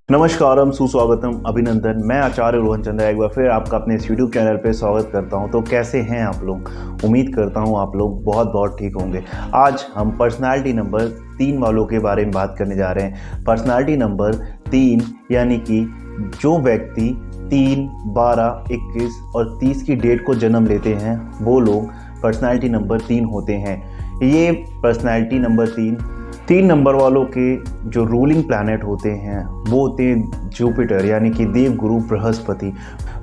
नमस्कारम, सुस्वागतम, अभिनंदन। मैं आचार्य रोहन चंद्र एक बार फिर आपका अपने इस यूट्यूब चैनल पे स्वागत करता हूं। तो कैसे हैं आप लोग? उम्मीद करता हूं आप लोग बहुत बहुत ठीक होंगे। आज हम पर्सनालिटी नंबर 3 वालों के बारे में बात करने जा रहे हैं। पर्सनालिटी नंबर 3 यानी कि जो व्यक्ति 3, 12, 21 और 30 की डेट को जन्म लेते हैं वो लोग पर्सनालिटी नंबर 3 होते हैं। ये पर्सनालिटी नंबर 3 नंबर वालों के जो रूलिंग प्लैनेट होते हैं वो होते हैं जुपिटर यानी कि देवगुरु Brihaspati.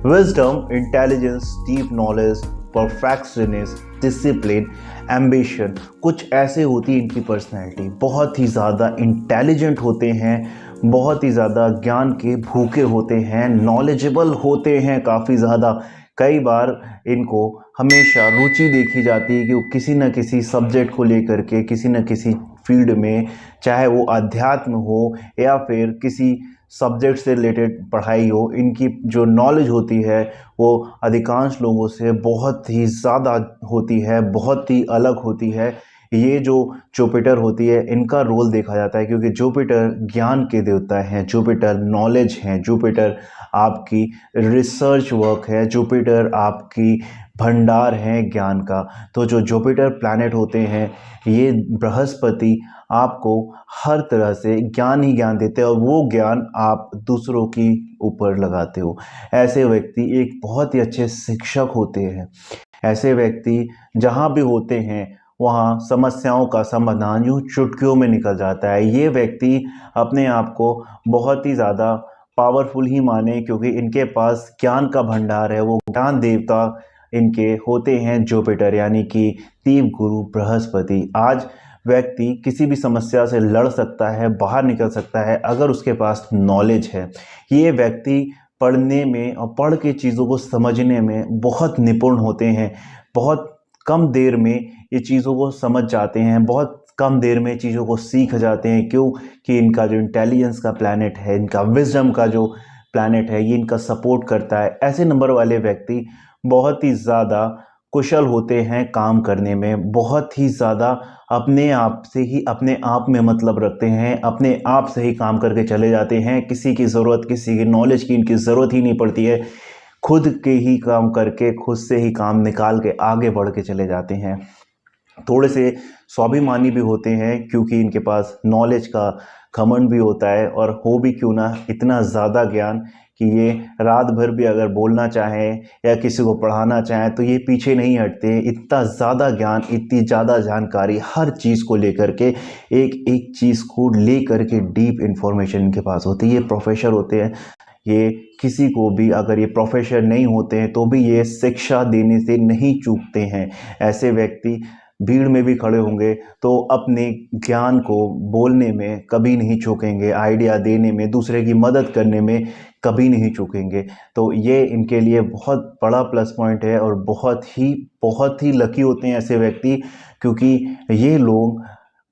Wisdom, intelligence, deep knowledge, perfectionist, discipline, ambition, कुछ ऐसे होती है इनकी पर्सनैलिटी। बहुत ही ज़्यादा इंटेलिजेंट होते हैं, बहुत ही ज़्यादा ज्ञान के भूखे होते हैं, नॉलेजेबल होते हैं काफ़ी ज़्यादा। कई बार इनको हमेशा रुचि देखी जाती है कि वो किसी न किसी सब्जेक्ट को लेकर के किसी न किसी फील्ड में, चाहे वो अध्यात्म हो या फिर किसी सब्जेक्ट से रिलेटेड पढ़ाई हो, इनकी जो नॉलेज होती है वो अधिकांश लोगों से बहुत ही ज़्यादा होती है, बहुत ही अलग होती है। ये जो जुपिटर होती है इनका रोल देखा जाता है क्योंकि जुपिटर ज्ञान के देवता हैं, जुपिटर नॉलेज हैं, जुपिटर आपकी रिसर्च वर्क है, जुपिटर आपकी भंडार है ज्ञान का। तो जो जुपिटर प्लैनेट होते हैं ये बृहस्पति आपको हर तरह से ज्ञान ही ज्ञान देते हैं और वो ज्ञान आप दूसरों की ऊपर लगाते हो। ऐसे व्यक्ति एक बहुत ही अच्छे शिक्षक होते हैं। ऐसे व्यक्ति जहाँ भी होते हैं वहाँ समस्याओं का समाधान यूँ चुटकियों में निकल जाता है। ये व्यक्ति अपने आप को बहुत ही ज़्यादा पावरफुल ही माने क्योंकि इनके पास ज्ञान का भंडार है। वो ज्ञान देवता इनके होते हैं जुपिटर यानी कि देव गुरु बृहस्पति। आज व्यक्ति किसी भी समस्या से लड़ सकता है, बाहर निकल सकता है अगर उसके पास नॉलेज है। ये व्यक्ति पढ़ने में और पढ़ के चीज़ों को समझने में बहुत निपुण होते हैं। बहुत कम देर में ये चीज़ों को समझ जाते हैं, बहुत कम देर में चीज़ों को सीख जाते हैं। क्यों? कि इनका जो इंटेलिजेंस का प्लैनेट है, इनका विजडम का जो प्लैनेट है ये इनका सपोर्ट करता है। ऐसे नंबर वाले व्यक्ति बहुत ही ज़्यादा कुशल होते हैं काम करने में, बहुत ही ज़्यादा अपने आप से ही अपने आप में मतलब रखते हैं, अपने आप से ही काम करके चले जाते हैं। किसी की ज़रूरत, किसी की नॉलेज की इनकी ज़रूरत ही नहीं पड़ती है। खुद के ही काम करके, खुद से ही काम निकाल के आगे बढ़ के चले जाते हैं। थोड़े से स्वाभिमानी भी होते हैं क्योंकि इनके पास नॉलेज का घमंड भी होता है और हो भी क्यों ना इतना ज़्यादा ज्ञान कि ये रात भर भी अगर बोलना चाहें या किसी को पढ़ाना चाहें तो ये पीछे नहीं हटते। इतना ज़्यादा ज्ञान, इतनी ज़्यादा जानकारी हर चीज़ को लेकर के, एक एक चीज़ को लेकर के डीप इंफॉर्मेशन इनके पास होती है। ये प्रोफेसर होते हैं। ये किसी को भी अगर ये प्रोफेसर नहीं होते हैं तो भी ये शिक्षा देने से नहीं चूकते हैं। ऐसे व्यक्ति भीड़ में भी खड़े होंगे तो अपने ज्ञान को बोलने में कभी नहीं चूकेंगे, आइडिया देने में, दूसरे की मदद करने में कभी नहीं चूकेंगे। तो ये इनके लिए बहुत बड़ा प्लस पॉइंट है और बहुत ही लकी होते हैं ऐसे व्यक्ति क्योंकि ये लोग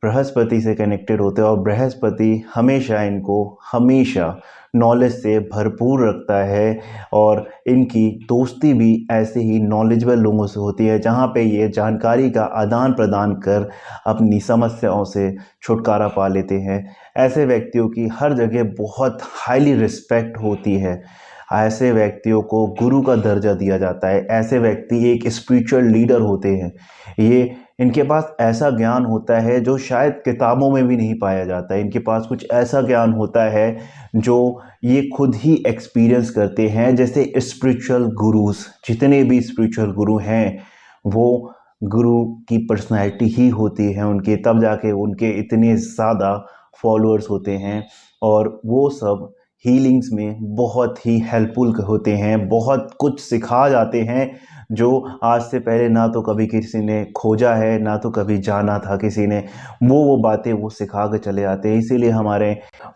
बृहस्पति से कनेक्टेड होते हैं और बृहस्पति हमेशा इनको हमेशा नॉलेज से भरपूर रखता है और इनकी दोस्ती भी ऐसे ही नॉलेजेबल लोगों से होती है जहाँ पे ये जानकारी का आदान प्रदान कर अपनी समस्याओं से छुटकारा पा लेते हैं। ऐसे व्यक्तियों की हर जगह बहुत हाईली रिस्पेक्ट होती है। ऐसे व्यक्तियों को गुरु का दर्जा दिया जाता है। ऐसे व्यक्ति एक स्पिरिचुअल लीडर होते हैं। ये इनके पास ऐसा ज्ञान होता है जो शायद किताबों में भी नहीं पाया जाता है। इनके पास कुछ ऐसा ज्ञान होता है जो ये खुद ही एक्सपीरियंस करते हैं। जैसे स्पिरिचुअल गुरुज, जितने भी स्पिरिचुअल गुरु हैं वो गुरु की पर्सनैलिटी ही होती है उनके, तब जाके उनके इतने ज़्यादा फॉलोअर्स होते हैं और वो सब हीलिंग्स में बहुत ही हेल्पफुल होते हैं। बहुत कुछ सिखा जाते हैं जो आज से पहले ना तो कभी किसी ने खोजा है, ना तो कभी जाना था किसी ने। वो बातें वो सिखा के चले आते हैं। इसीलिए हमारे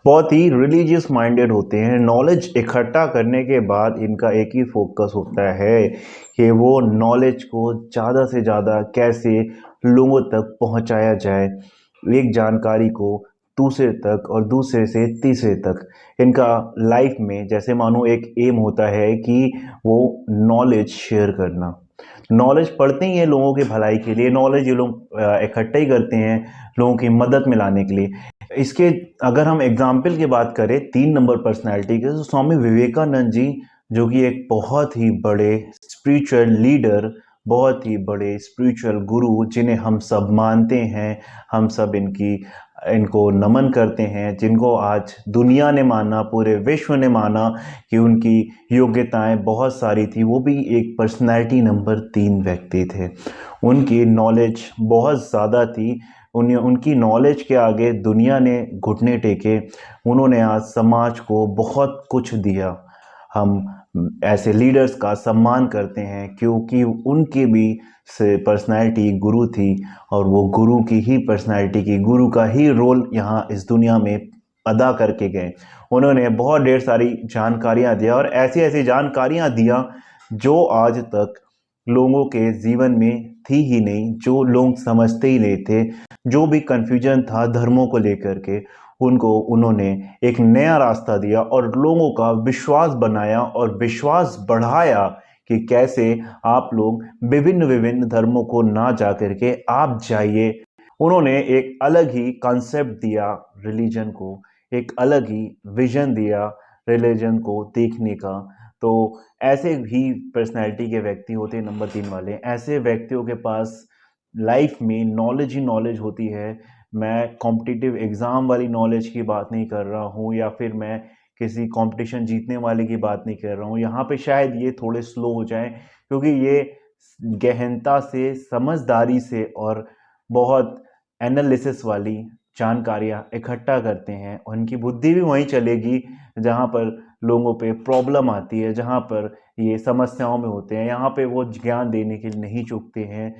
बहुत ही रिलीजियस माइंडेड होते हैं। नॉलेज इकट्ठा करने के बाद इनका एक ही फोकस होता है कि वो नॉलेज को ज़्यादा से ज़्यादा कैसे लोगों तक पहुंचाया जाए, एक जानकारी को दूसरे तक और दूसरे से तीसरे तक। इनका लाइफ में जैसे मानो एक एम होता है कि वो नॉलेज शेयर करना। नॉलेज पढ़ते ही हैं लोगों के भलाई के लिए, नॉलेज ये लोग इकट्ठा ही करते हैं लोगों की मदद में लाने के लिए। इसके अगर हम एग्जाम्पल की बात करें 3 नंबर पर्सनैलिटी के, तो स्वामी विवेकानंद जी, जो कि एक बहुत ही बड़े स्पिरिचुअल लीडर, बहुत ही बड़े स्पिरिचुअल गुरु, जिन्हें हम सब मानते हैं, हम सब इनको नमन करते हैं, जिनको आज दुनिया ने माना, पूरे विश्व ने माना कि उनकी योग्यताएं बहुत सारी थी, वो भी एक पर्सनैलिटी नंबर 3 व्यक्ति थे। उनकी नॉलेज बहुत ज़्यादा थी, उनकी नॉलेज के आगे दुनिया ने घुटने टेके। उन्होंने आज समाज को बहुत कुछ दिया। हम ऐसे लीडर्स का सम्मान करते हैं क्योंकि उनकी भी से पर्सनैलिटी गुरु थी, और वो गुरु की ही पर्सनैलिटी की, गुरु का ही रोल यहाँ इस दुनिया में अदा करके गए। उन्होंने बहुत ढेर सारी जानकारियाँ दिया, और ऐसी ऐसी जानकारियाँ दिया जो आज तक लोगों के जीवन में थी ही नहीं, जो लोग समझते ही नहीं थे। जो भी कन्फ्यूजन था धर्मों को लेकर के, उनको उन्होंने एक नया रास्ता दिया और लोगों का विश्वास बनाया और विश्वास बढ़ाया कि कैसे आप लोग विभिन्न विभिन्न धर्मों को ना जा करके आप जाइए। उन्होंने एक अलग ही कॉन्सेप्ट दिया रिलीजन को, एक अलग ही विजन दिया रिलीजन को देखने का। तो ऐसे ही पर्सनैलिटी के व्यक्ति होते हैं नंबर 3 वाले। ऐसे व्यक्तियों के पास लाइफ में नॉलेज ही नॉलेज होती है। मैं कॉम्पिटिटिव एग्ज़ाम वाली नॉलेज की बात नहीं कर रहा हूँ, या फिर मैं किसी कंपटीशन जीतने वाले की बात नहीं कर रहा हूँ। यहाँ पे शायद ये थोड़े स्लो हो जाएं, क्योंकि ये गहनता से, समझदारी से और बहुत एनालिसिस वाली जानकारियाँ इकट्ठा करते हैं। उनकी बुद्धि भी वहीं चलेगी जहाँ पर लोगों पे प्रॉब्लम आती है, जहाँ पर ये समस्याओं में होते हैं, यहाँ पे वो ज्ञान देने के लिए नहीं चूकते हैं।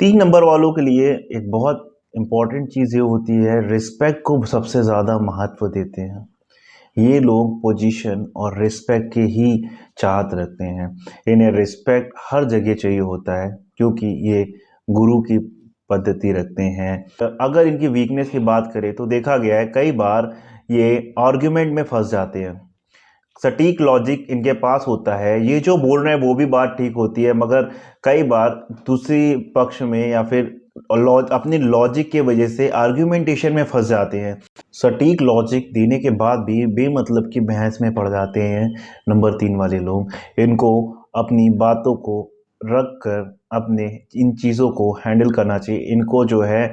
3 नंबर वालों के लिए एक बहुत इम्पॉर्टेंट चीज़ ये होती है, रिस्पेक्ट को सबसे ज़्यादा महत्व देते हैं। ये लोग पोजीशन और रिस्पेक्ट की ही चाहत रखते हैं। इन्हें रिस्पेक्ट हर जगह चाहिए होता है, क्योंकि ये गुरु की पद्धति रखते हैं। अगर इनकी वीकनेस की बात करें तो देखा गया है कई बार ये आर्ग्यूमेंट में फंस जाते हैं। सटीक लॉजिक इनके पास होता है, ये जो बोल रहे हैं वो भी बात ठीक होती है, मगर कई बार दूसरी पक्ष में या फिर अपनी लॉजिक के वजह से आर्ग्यूमेंटेशन में फंस जाते हैं। सटीक लॉजिक देने के बाद भी बेमतलब की बहस में पड़ जाते हैं नंबर 3 वाले लोग। इनको अपनी बातों को रख कर अपने इन चीज़ों को हैंडल करना चाहिए। इनको जो है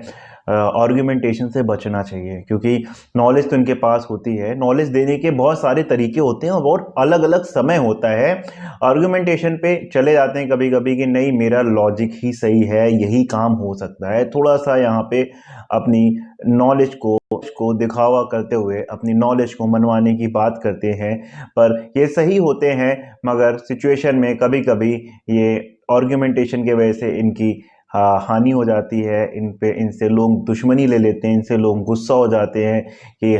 आर्ग्यूमेंटेशन से बचना चाहिए, क्योंकि नॉलेज तो इनके पास होती है। नॉलेज देने के बहुत सारे तरीके होते हैं और बहुत अलग अलग समय होता है। आर्ग्यूमेंटेशन पे चले जाते हैं कभी कभी कि नहीं, मेरा लॉजिक ही सही है, यही काम हो सकता है। थोड़ा सा यहाँ पे अपनी नॉलेज को दिखावा करते हुए अपनी नॉलेज को मनवाने की बात करते हैं, पर ये सही होते हैं, मगर सिचुएशन में कभी कभी ये आर्ग्यूमेंटेशन के वजह से इनकी हानि हो जाती है। इनसे लोग दुश्मनी ले लेते हैं, इनसे लोग गुस्सा हो जाते हैं कि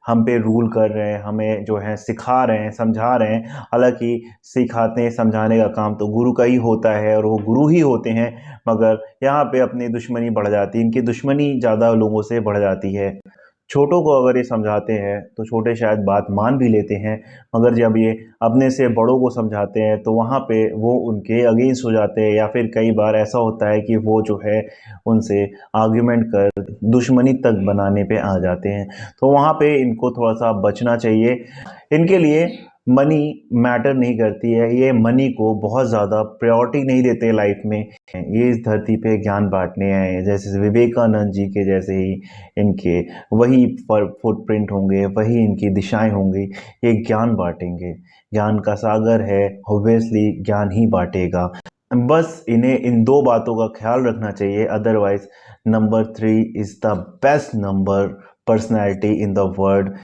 हम पे रूल कर रहे हैं, हमें जो है सिखा रहे हैं, समझा रहे हैं। हालांकि सिखाते हैं, समझाने का काम तो गुरु का ही होता है और वो गुरु ही होते हैं, मगर यहाँ पे अपनी दुश्मनी बढ़ जाती है, इनकी दुश्मनी ज़्यादा लोगों से बढ़ जाती है। छोटों को अगर ये समझाते हैं तो छोटे शायद बात मान भी लेते हैं, मगर जब ये अपने से बड़ों को समझाते हैं तो वहाँ पे वो उनके अगेंस्ट हो जाते हैं, या फिर कई बार ऐसा होता है कि वो जो है उनसे आर्ग्यूमेंट कर दुश्मनी तक बनाने पे आ जाते हैं। तो वहाँ पे इनको थोड़ा सा बचना चाहिए। इनके लिए मनी मैटर नहीं करती है, ये मनी को बहुत ज़्यादा प्रायोरिटी नहीं देते लाइफ में। ये इस धरती पे ज्ञान बांटने आए हैं, जैसे विवेकानंद जी के जैसे ही इनके वही फुटप्रिंट होंगे, वही इनकी दिशाएं होंगी। ये ज्ञान बांटेंगे, ज्ञान का सागर है, ऑब्वियसली ज्ञान ही बांटेगा। बस इन्हें इन 2 बातों का ख्याल रखना चाहिए, otherwise number 3 is the best number personality in the world.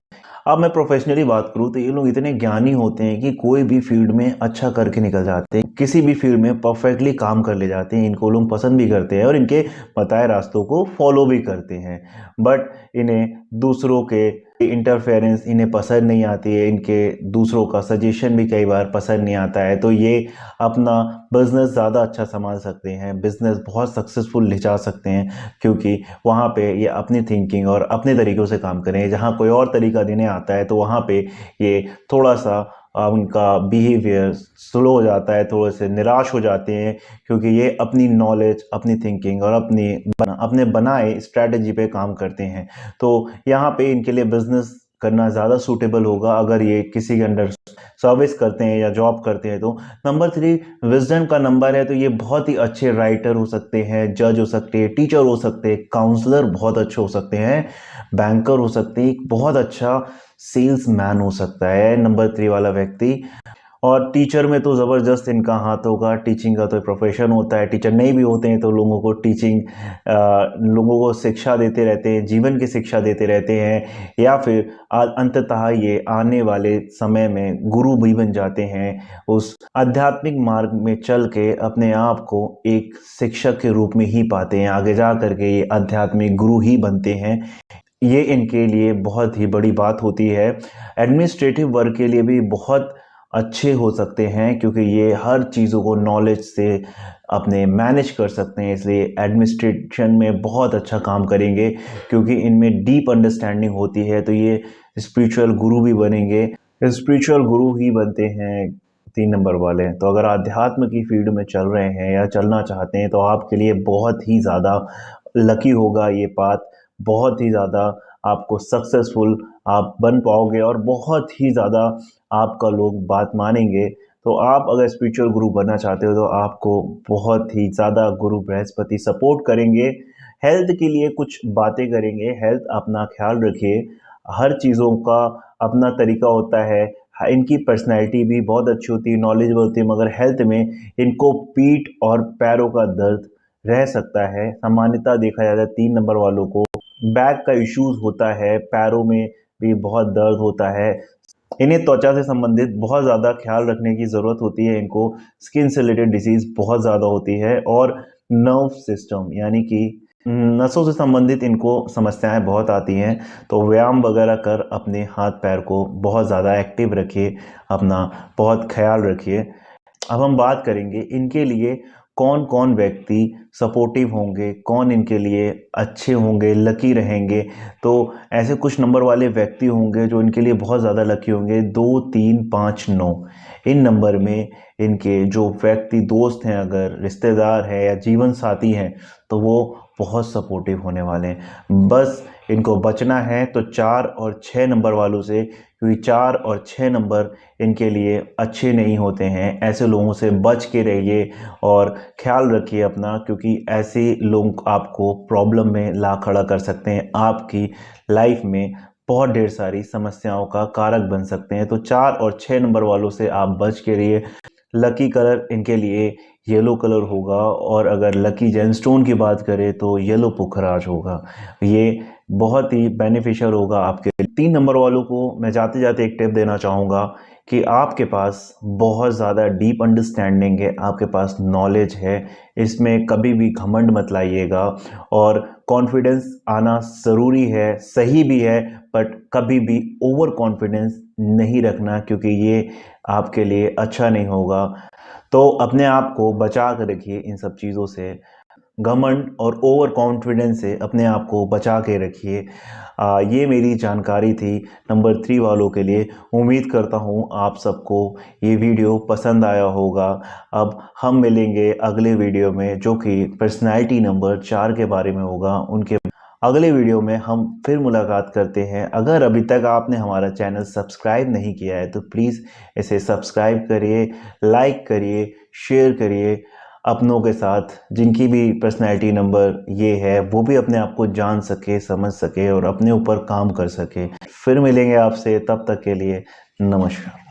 अब मैं प्रोफेशनली बात करूँ तो ये लोग इतने ज्ञानी होते हैं कि कोई भी फील्ड में अच्छा करके निकल जाते हैं, किसी भी फील्ड में परफेक्टली काम कर ले जाते हैं। इनको लोग पसंद भी करते हैं और इनके बताए रास्तों को फॉलो भी करते हैं, बट इन्हें दूसरों के इंटरफेरेंस इन्हें पसंद नहीं आती है, इनके दूसरों का सजेशन भी कई बार पसंद नहीं आता है। तो ये अपना बिजनेस ज़्यादा अच्छा संभाल सकते हैं, बिजनेस बहुत सक्सेसफुल ले जा सकते हैं, क्योंकि वहाँ पे ये अपनी थिंकिंग और अपने तरीक़ों से काम करें। जहाँ कोई और तरीका देने आता है तो वहाँ पे ये थोड़ा सा उनका बिहेवियर स्लो हो जाता है, थोड़े से निराश हो जाते हैं, क्योंकि ये अपनी नॉलेज, अपनी थिंकिंग और अपने बनाए स्ट्रैटेजी पे काम करते हैं। तो यहाँ पे इनके लिए बिजनेस करना ज़्यादा सूटेबल होगा अगर ये किसी के अंडर सर्विस करते हैं या जॉब करते हैं। तो नंबर 3 विजडम का नंबर है, तो ये बहुत ही अच्छे राइटर हो सकते हैं, जज हो सकते हैं, टीचर हो सकते हैं, काउंसलर बहुत अच्छे हो सकते हैं, बैंकर हो सकते हैं, बहुत अच्छा सेल्स मैन हो सकता है नंबर 3 वाला व्यक्ति। और टीचर में तो ज़बरदस्त इनका हाथ होगा, टीचिंग का तो प्रोफेशन होता है। टीचर नहीं भी होते हैं तो लोगों को लोगों को शिक्षा देते रहते हैं, जीवन की शिक्षा देते रहते हैं, या फिर अंततः ये आने वाले समय में गुरु भी बन जाते हैं। उस आध्यात्मिक मार्ग में चल के अपने आप को एक शिक्षक के रूप में ही पाते हैं, आगे जा करके ये आध्यात्मिक गुरु ही बनते हैं। ये इनके लिए बहुत ही बड़ी बात होती है। एडमिनिस्ट्रेटिव वर्क के लिए भी बहुत अच्छे हो सकते हैं, क्योंकि ये हर चीज़ों को नॉलेज से अपने मैनेज कर सकते हैं, इसलिए एडमिनिस्ट्रेशन में बहुत अच्छा काम करेंगे, क्योंकि इनमें डीप अंडरस्टैंडिंग होती है। तो ये स्पिरिचुअल गुरु भी बनेंगे, स्पिरिचुअल गुरु ही बनते हैं 3 नंबर वाले। तो अगर आध्यात्म की फील्ड में चल रहे हैं या चलना चाहते हैं तो आपके लिए बहुत ही ज़्यादा लकी होगा ये पाथ, बहुत ही ज़्यादा आपको सक्सेसफुल आप बन पाओगे और बहुत ही ज़्यादा आपका लोग बात मानेंगे। तो आप अगर स्पिरिचुअल गुरु बनना चाहते हो तो आपको बहुत ही ज़्यादा गुरु बृहस्पति सपोर्ट करेंगे। हेल्थ के लिए कुछ बातें करेंगे, हेल्थ अपना ख्याल रखिए। हर चीज़ों का अपना तरीका होता है। इनकी पर्सनैलिटी भी बहुत अच्छी होती है, नॉलेजेबल होती है, मगर हेल्थ में इनको पीठ और पैरों का दर्द रह सकता है। सामान्यतः देखा जाता है 3 नंबर वालों को बैक का इश्यूज होता है, पैरों में भी बहुत दर्द होता है। इन्हें त्वचा से संबंधित बहुत ज़्यादा ख्याल रखने की ज़रूरत होती है। इनको स्किन से रिलेटेड डिजीज़ बहुत ज़्यादा होती है, और नर्व सिस्टम यानी कि नसों से संबंधित इनको समस्याएं बहुत आती हैं। तो व्यायाम वगैरह कर अपने हाथ पैर को बहुत ज़्यादा एक्टिव रखिए, अपना बहुत ख्याल रखिए। अब हम बात करेंगे इनके लिए कौन कौन व्यक्ति सपोर्टिव होंगे, कौन इनके लिए अच्छे होंगे, लकी रहेंगे। तो ऐसे कुछ नंबर वाले व्यक्ति होंगे जो इनके लिए बहुत ज़्यादा लकी होंगे, 2, 3, 5, 9 इन नंबर में इनके जो व्यक्ति दोस्त हैं, अगर रिश्तेदार हैं या जीवन साथी हैं, तो वो बहुत सपोर्टिव होने वाले हैं। बस इनको बचना है तो 4 और 6 नंबर वालों से, क्योंकि 4 और 6 नंबर इनके लिए अच्छे नहीं होते हैं। ऐसे लोगों से बच के रहिए और ख्याल रखिए अपना, क्योंकि ऐसे लोग आपको प्रॉब्लम में ला खड़ा कर सकते हैं, आपकी लाइफ में बहुत ढेर सारी समस्याओं का कारक बन सकते हैं। तो 4 और 6 नंबर वालों से आप बच के रहिए। लकी कलर इनके लिए येलो कलर होगा, और अगर लकी जेमस्टोन की बात करें तो येलो पुखराज होगा। ये बहुत ही बेनिफिशियल होगा आपके लिए। 3 नंबर वालों को मैं जाते जाते एक टिप देना चाहूँगा कि आपके पास बहुत ज़्यादा डीप अंडरस्टैंडिंग है, आपके पास नॉलेज है, इसमें कभी भी घमंड मत लाइएगा। और कॉन्फिडेंस आना ज़रूरी है, सही भी है, बट कभी भी ओवर कॉन्फिडेंस नहीं रखना, क्योंकि ये आपके लिए अच्छा नहीं होगा। तो अपने आप को बचा कर रखिए इन सब चीज़ों से, घमंड और ओवर कॉन्फिडेंस से अपने आप को बचा के रखिए। ये मेरी जानकारी थी नंबर 3 वालों के लिए। उम्मीद करता हूँ आप सबको ये वीडियो पसंद आया होगा। अब हम मिलेंगे अगले वीडियो में, जो कि पर्सनैलिटी नंबर 4 के बारे में होगा। उनके अगले वीडियो में हम फिर मुलाकात करते हैं। अगर अभी तक आपने हमारा चैनल सब्सक्राइब नहीं किया है तो प्लीज़ इसे सब्सक्राइब करिए, लाइक करिए, शेयर करिए अपनों के साथ, जिनकी भी पर्सनैलिटी नंबर ये है वो भी अपने आप को जान सके, समझ सके और अपने ऊपर काम कर सके। फिर मिलेंगे आपसे, तब तक के लिए नमस्कार।